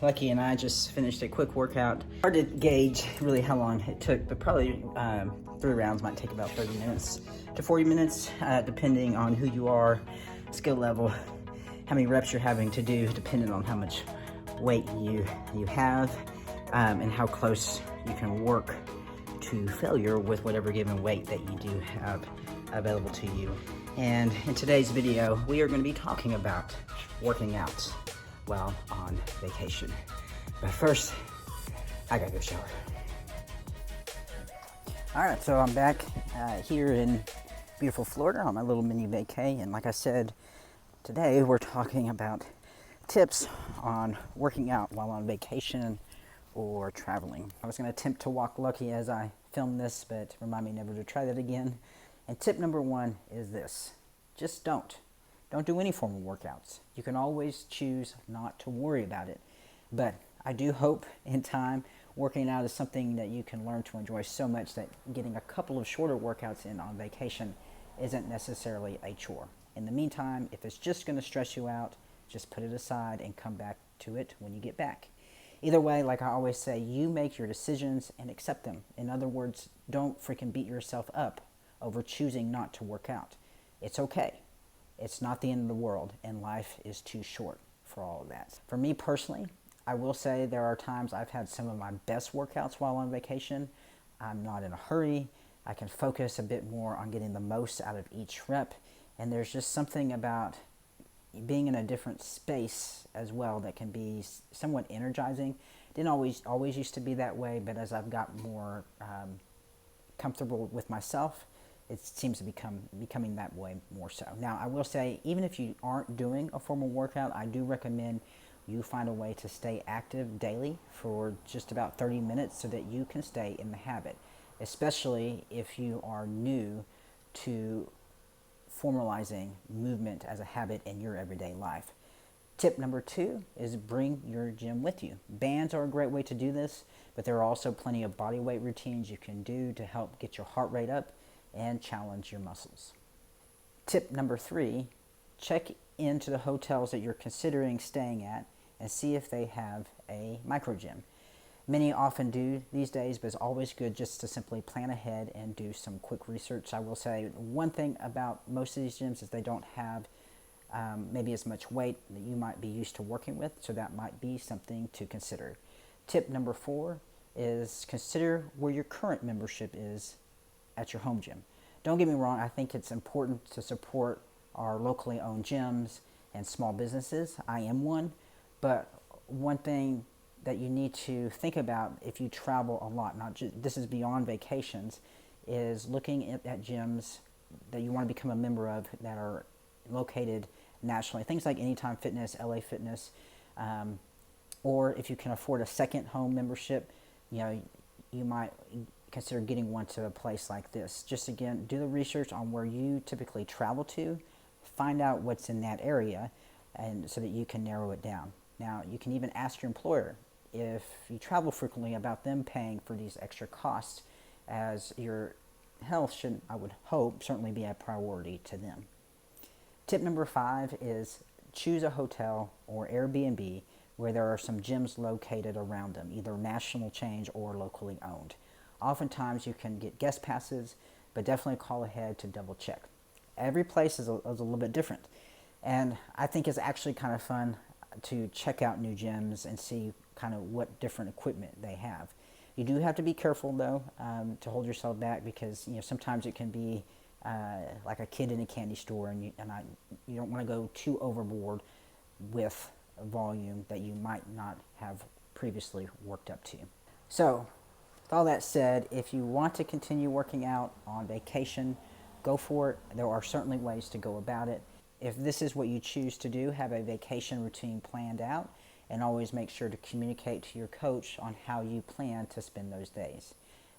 Lucky and I just finished a quick workout. Hard to gauge really how long it took, but probably 3 rounds might take about 30 minutes to 40 minutes, depending on who you are, skill level, how many reps you're having to do, depending on how much weight you have, and how close you can work to failure with whatever given weight that you do have available to you. And in today's video, we are going to be talking about working out while on vacation. But first, I gotta go shower. All right, so I'm back here in beautiful Florida on my little mini vacay, and like I said, today we're talking about tips on working out while on vacation or traveling. I was gonna attempt to walk Lucky as I filmed this, but remind me never to try that again. And tip number 1 is this: just don't do any form of workouts. You can always choose not to worry about it. But I do hope in time working out is something that you can learn to enjoy so much that getting a couple of shorter workouts in on vacation isn't necessarily a chore. In the meantime, if it's just going to stress you out, just put it aside and come back to it when you get back. Either way, like I always say, you make your decisions and accept them. In other words, don't freaking beat yourself up over choosing not to work out. It's okay. It's not the end of the world, and life is too short for all of that. For me personally, I will say there are times I've had some of my best workouts while on vacation. I'm not in a hurry. I can focus a bit more on getting the most out of each rep, and there's just something about being in a different space as well that can be somewhat energizing. Didn't always used to be that way, but as I've got more comfortable with myself, it seems to becoming that way more so. Now, I will say, even if you aren't doing a formal workout, I do recommend you find a way to stay active daily for just about 30 minutes so that you can stay in the habit, especially if you are new to formalizing movement as a habit in your everyday life. Tip number 2 is bring your gym with you. Bands are a great way to do this, but there are also plenty of body weight routines you can do to help get your heart rate up and challenge your muscles. Tip number 3, check into the hotels that you're considering staying at and see if they have a micro gym. Many often do these days, but it's always good just to simply plan ahead and do some quick research. I will say one thing about most of these gyms is they don't have maybe as much weight that you might be used to working with, so that might be something to consider. Tip number 4 is consider where your current membership is at your home gym. Don't get me wrong, I think it's important to support our locally owned gyms and small businesses. I am one, but one thing that you need to think about if you travel a lot, not just, this is beyond vacations, is looking at gyms that you want to become a member of that are located nationally. Things like Anytime Fitness, LA Fitness, or if you can afford a second home membership, you might consider getting one to a place like this. Just again, do the research on where you typically travel to, find out what's in that area, and so that you can narrow it down. Now, you can even ask your employer if you travel frequently about them paying for these extra costs, as your health should, I would hope, certainly be a priority to them. Tip number 5 is choose a hotel or Airbnb where there are some gyms located around them, either national chains or locally owned. Oftentimes you can get guest passes, but definitely call ahead to double check. Every place is a little bit different, and I think it's actually kind of fun to check out new gyms and see kind of what different equipment they have. You do have to be careful though, to hold yourself back, because sometimes it can be like a kid in a candy store, and you don't want to go too overboard with volume that you might not have previously worked up to. So, with all that said, if you want to continue working out on vacation, go for it. There are certainly ways to go about it. If this is what you choose to do, have a vacation routine planned out, and always make sure to communicate to your coach on how you plan to spend those days.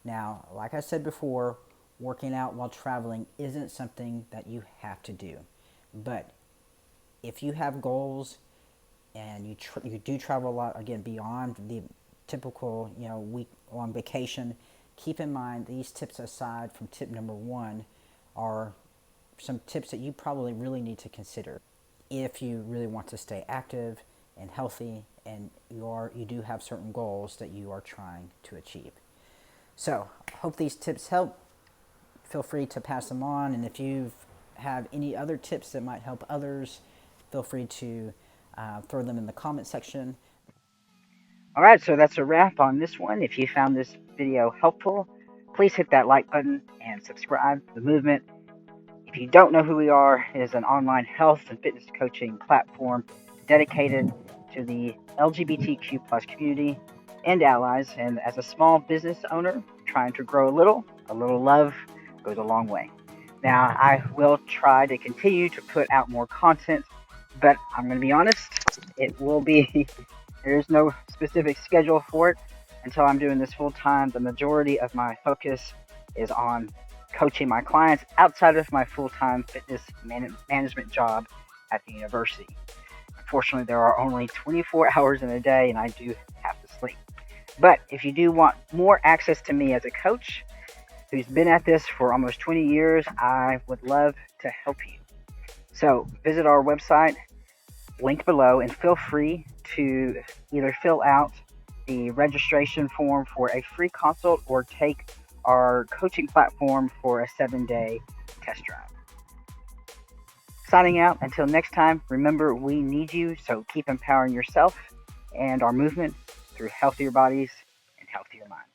Now, like I said before, working out while traveling isn't something that you have to do. But if you have goals and you do travel a lot, again, beyond the typical week-long vacation, keep in mind these tips, aside from tip number 1, are some tips that you probably really need to consider if you really want to stay active and healthy and you do have certain goals that you are trying to achieve. So, hope these tips help. Feel free to pass them on, and if you have any other tips that might help others, feel free to throw them in the comment section. All right, so that's a wrap on this one. If you found this video helpful, please hit that like button and subscribe to the movement. If you don't know who we are, it is an online health and fitness coaching platform dedicated to the LGBTQ plus community and allies. And as a small business owner trying to grow a little love goes a long way. Now, I will try to continue to put out more content, but I'm going to be honest, it will be, there's no specific schedule for it until I'm doing this full time. The majority of my focus is on coaching my clients outside of my full-time fitness management job at the university. Unfortunately, there are only 24 hours in a day, and I do have to sleep. But if you do want more access to me as a coach who's been at this for almost 20 years, I would love to help you. So visit our website, link below, and feel free to either fill out the registration form for a free consult or take our coaching platform for a 7-day test drive. Signing out. Until next time, remember, we need you, so keep empowering yourself and our movement through healthier bodies and healthier minds.